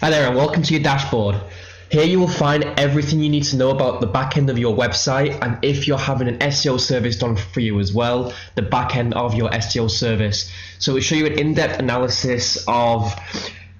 Hi there and welcome to your dashboard. Here you will find everything you need to know about the back end of your website, and if you're having an SEO service done for you as well, the back end of your SEO service. So we'll show you an in-depth analysis of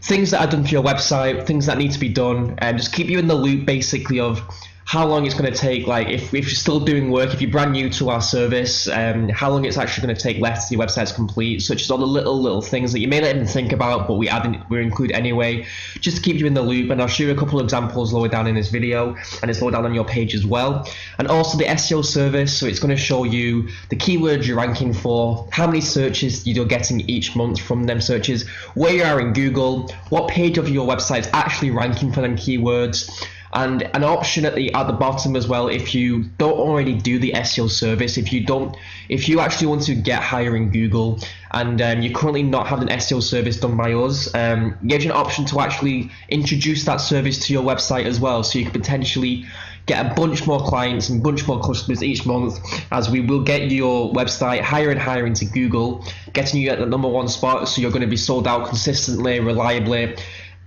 things that are done for your website, things that need to be done, and just keep you in the loop basically of how long it's going to take, like if you're still doing work, if you're brand new to our service, how long it's actually going to take left to your website's complete, such as all the little things that you may not even think about, but we include anyway, just to keep you in the loop. And I'll show you a couple of examples lower down in this video, and it's lower down on your page as well. And also the SEO service, so it's going to show you the keywords you're ranking for, how many searches you're getting each month from them searches, where you are in Google, what page of your website is actually ranking for them keywords, and an option at the bottom as well. If you don't already do the SEO service, if you actually want to get higher in Google and you currently not have an SEO service done by us, gives you an option to actually introduce that service to your website as well, so you could potentially get a bunch more clients and bunch more customers each month, as we will get your website higher and higher into Google, getting you at the #1 spot, so you're going to be sold out consistently, reliably,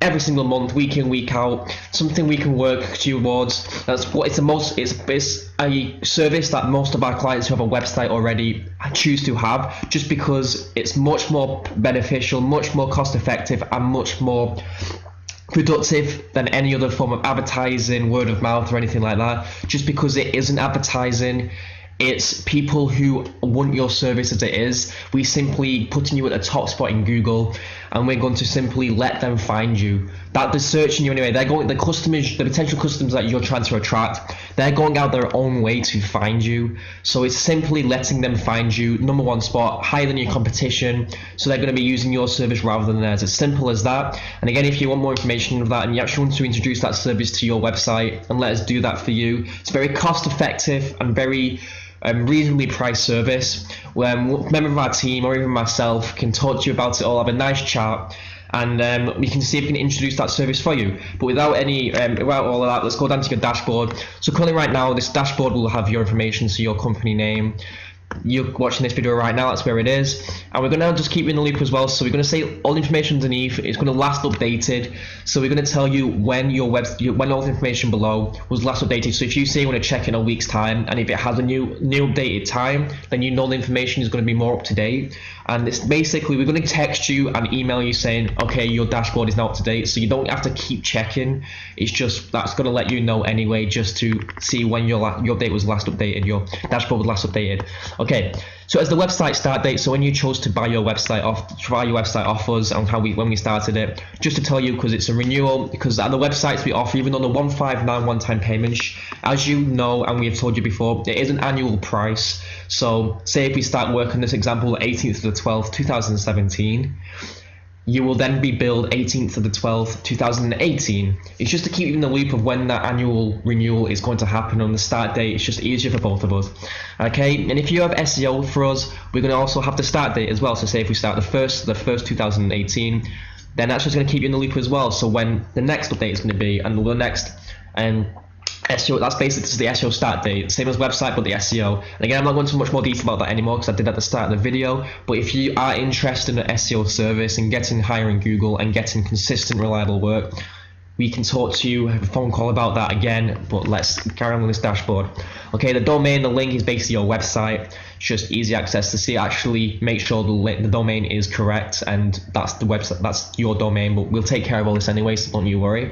every single month, week in, week out, something we can work towards. That's what it's a service that most of our clients who have a website already choose to have, just because it's much more beneficial, much more cost effective, and much more productive than any other form of advertising, word of mouth or anything like that. Just because it isn't advertising, it's people who want your service as it is. We simply putting you at the top spot in Google, and we're going to simply let them find you. That they're searching you anyway. They're going, the potential customers that you're trying to attract, they're going out their own way to find you. So it's simply letting them find you, #1 spot, higher than your competition. So they're going to be using your service rather than theirs. It's simple as that. And again, if you want more information of that and you actually want to introduce that service to your website and let us do that for you, it's very cost effective and very reasonably priced service, where a member of our team or even myself can talk to you about it all, have a nice chat, and we can see if we can introduce that service for you. But without all of that, let's go down to your dashboard. So currently right now, this dashboard will have your information, so your company name. You're watching this video right now, that's where it is, and we're going to just keep you in the loop as well. So we're going to say all the information underneath, it's going to last updated, so we're going to tell you when when all the information below was last updated. So if you say you want to check in a week's time, and if it has a new updated time, then you know the information is going to be more up to date. And it's basically, we're going to text you and email you saying, okay, your dashboard is now up to date, so you don't have to keep checking. It's just, that's going to let you know anyway, just to see when your date was last updated, your dashboard was last updated. Okay, so as the website start date, so when you chose to buy your website off us, and when we started it, just to tell you, because it's a renewal, because at the websites we offer, even on the 159 one-time payments, as you know and we have told you before, it is an annual price. So say if we start work on this example 18th to the 12th 2017, you will then be billed 18th to the 12th 2018. It's just to keep you in the loop of when that annual renewal is going to happen on the start date. It's just easier for both of us. Okay, and if you have SEO for us, we're going to also have the start date as well. So say if we start the first 2018, then that's just going to keep you in the loop as well. So when the next update is going to be, and the next SEO, that's basically just the SEO start date, same as website, but the SEO. And again, I'm not going into much more detail about that anymore, because I did at the start of the video. But if you are interested in an SEO service and getting higher in Google and getting consistent, reliable work, we can talk to you, have a phone call about that again. But let's carry on with this dashboard. Okay, the domain, the link is basically your website. It's just easy access to see. Actually, make sure the domain is correct, and that's the website, that's your domain. But we'll take care of all this anyway, so don't you worry.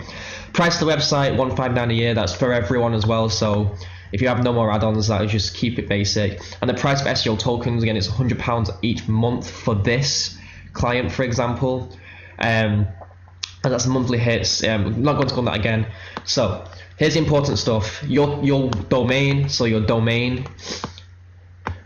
Price of the website, $159 a year. That's for everyone as well. So if you have no more add-ons, that is just keep it basic. And the price of SEO tokens, again, it's £100 each month for this client, for example. And that's monthly hits. I'm not going to go on that again. So here's the important stuff. Your domain. So your domain.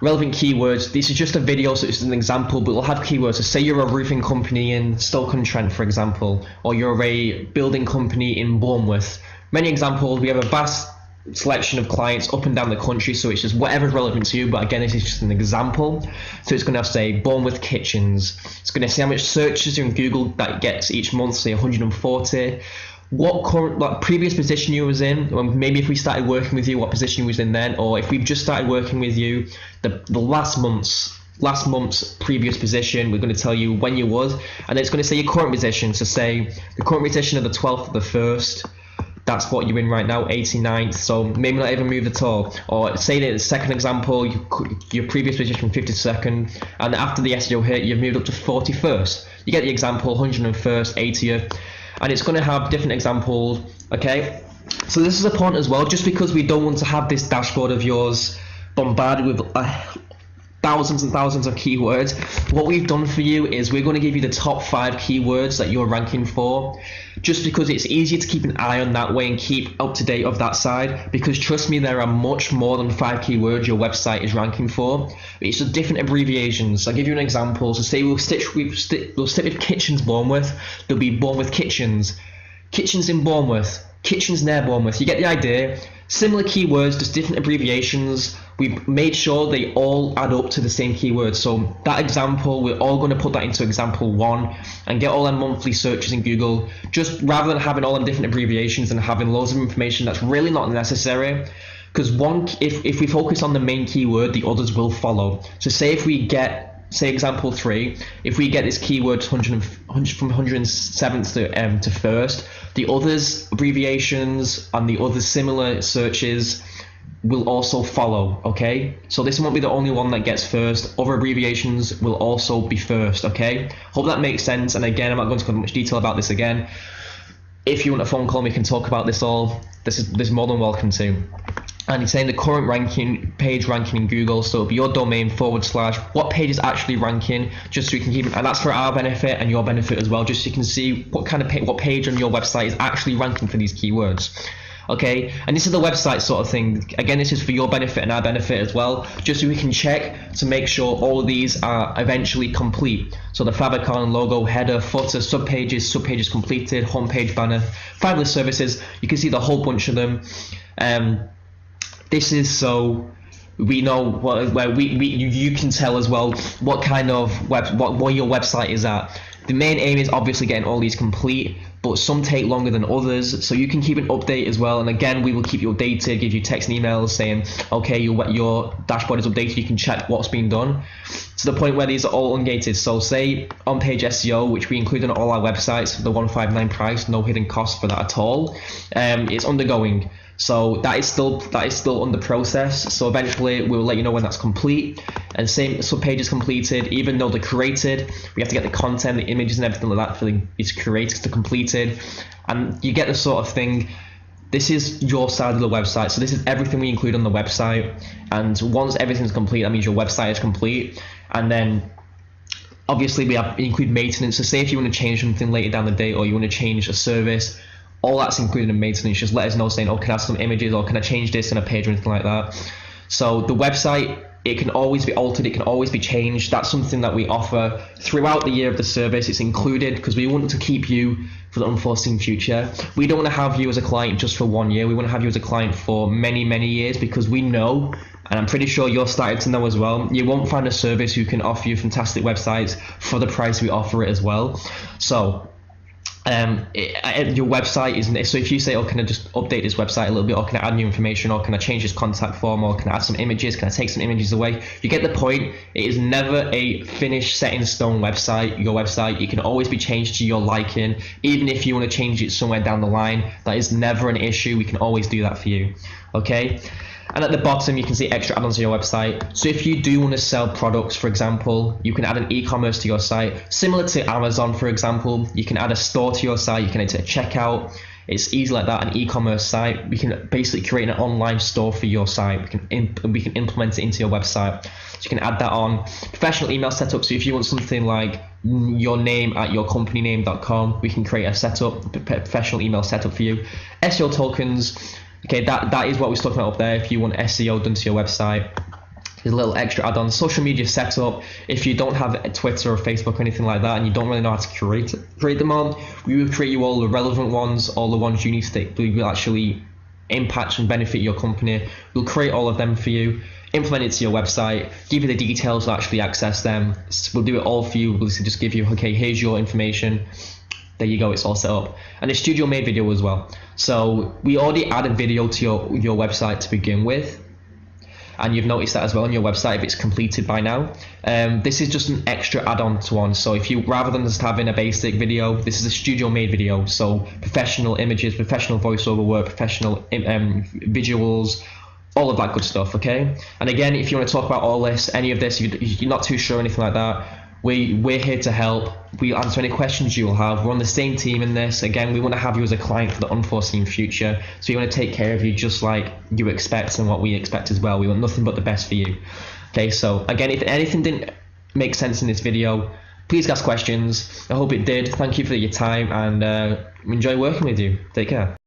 Relevant keywords. This is just a video, so it's an example, but it'll have keywords. So say you're a roofing company in Stoke-on-Trent, for example, or you're a building company in Bournemouth. Many examples. We have a vast selection of clients up and down the country, so it's just whatever's relevant to you. But again, this is just an example. So it's going to have, say, Bournemouth kitchens. It's going to say how much searches in Google that it gets each month, say 140. What previous position you was in, maybe if we started working with you, what position you was in then, or if we've just started working with you, the last month's last month's previous position. We're going to tell you when you was, and then it's going to say your current position. So say the current position of the 12th of the 1st, that's what you're in right now, 89th, so maybe not even moved at all. Or say that the second example, your previous position 52nd, and after the SEO hit, you've moved up to 41st. You get the example, 101st, 80th, and it's going to have different examples, okay? So this is a point as well, just because we don't want to have this dashboard of yours bombarded with thousands and thousands of keywords. What we've done for you is we're going to give you the top 5 keywords that you're ranking for, just because it's easier to keep an eye on that way and keep up to date of that side, because trust me, there are much more than 5 keywords your website is ranking for. It's just different abbreviations. I'll give you an example. So say we'll stick with Kitchens Bournemouth. There'll be Bournemouth Kitchens, Kitchens in Bournemouth, Kitchens near Bournemouth. You get the idea. Similar keywords, just different abbreviations. We've made sure they all add up to the same keyword. So that example, we're all going to put that into example 1 and get all our monthly searches in Google, just rather than having all the different abbreviations and having loads of information that's really not necessary. Because if we focus on the main keyword, the others will follow. So say if we get, say example 3, if we get this keyword from 107th to 1st, the others abbreviations and the other similar searches will also follow, okay? So this won't be the only one that gets first. Other abbreviations will also be first, okay? Hope that makes sense. And again, I'm not going to go into much detail about this again. If you want a phone call, we can talk about this all. This is more than welcome to. And he's saying the current ranking, page ranking in Google, so it'll be your domain / what page is actually ranking, just so we can keep it, and that's for our benefit and your benefit as well, just so you can see what kind of what page on your website is actually ranking for these keywords. Okay, and this is the website sort of thing. Again, this is for your benefit and our benefit as well, just so we can check to make sure all of these are eventually complete. So the favicon, logo, header, footer, subpages completed, homepage banner, fabulous services. You can see the whole bunch of them. This is so we know where you can tell as well what kind of what your website is at. The main aim is obviously getting all these complete, but some take longer than others, so you can keep an update as well. And again, we will keep you updated, give you text and emails saying, okay, your dashboard is updated, you can check what's been done, to the point where these are all ungated. So say on-page SEO, which we include on all our websites, the 159 price, no hidden cost for that at all, it's undergoing. So that is still under process. So eventually we'll let you know when that's complete. And same sub-page is completed, even though they're created, we have to get the content, the images and everything like that for it's created to completed. And you get the sort of thing. This is your side of the website. So this is everything we include on the website. And once everything's complete, that means your website is complete. And then obviously we include maintenance. So say if you want to change something later down the day, or you want to change a service, all that's included in maintenance. Just let us know saying, oh, can I have some images, or can I change this in a page or anything like that. So the website, it can always be altered, it can always be changed. That's something that we offer throughout the year of the service. It's included because we want to keep you for the unforeseen future. We don't want to have you as a client just for 1 year. We want to have you as a client for many, many years, because we know, and I'm pretty sure you're starting to know as well, you won't find a service who can offer you fantastic websites for the price we offer it as well. So your website isn't, so if you say, oh, can I just update this website a little bit, or can I add new information, or can I change this contact form, or can I add some images, can I take some images away, you get the point. It is never a finished, set in stone website. Your website, it can always be changed to your liking. Even if you want to change it somewhere down the line, that is never an issue. We can always do that for you, okay? And at the bottom, you can see extra add-ons to your website. So if you do want to sell products, for example, you can add an e-commerce to your site. Similar to Amazon, for example, you can add a store to your site. You can enter a checkout. It's easy like that, an e-commerce site. We can basically create an online store for your site. We can implement it into your website. So you can add that on. Professional email setup. So if you want something like your name at yourcompanyname.com, we can create a setup, professional email setup for you. SEO tokens. Okay, that is what we're talking about up there. If you want SEO done to your website, there's a little extra add-on. Social media setup. If you don't have a Twitter or Facebook or anything like that, and you don't really know how to create them on, we will create you all the relevant ones, all the ones you need to will actually impact and benefit your company. We'll create all of them for you, implement it to your website, give you the details to actually access them. We'll do it all for you. We'll just give you, okay, here's your information. There you go, it's all set up. And a studio made video as well. So we already added video to your website to begin with. and you've noticed that as well on your website if it's completed by now. This is just an extra add-on to one. So if you, rather than just having a basic video, this is a studio made video. So professional images, professional voiceover work, professional visuals, all of that good stuff, okay? And again, if you want to talk about all this, any of this, you're not too sure, anything like that, we're here to help. We'll answer any questions you will have. We're on the same team in this. Again, we want to have you as a client for the unforeseen future. So we want to take care of you just like you expect and what we expect as well. We want nothing but the best for you. Okay, so again, if anything didn't make sense in this video, please ask questions. I hope it did. Thank you for your time, and enjoy working with you. Take care.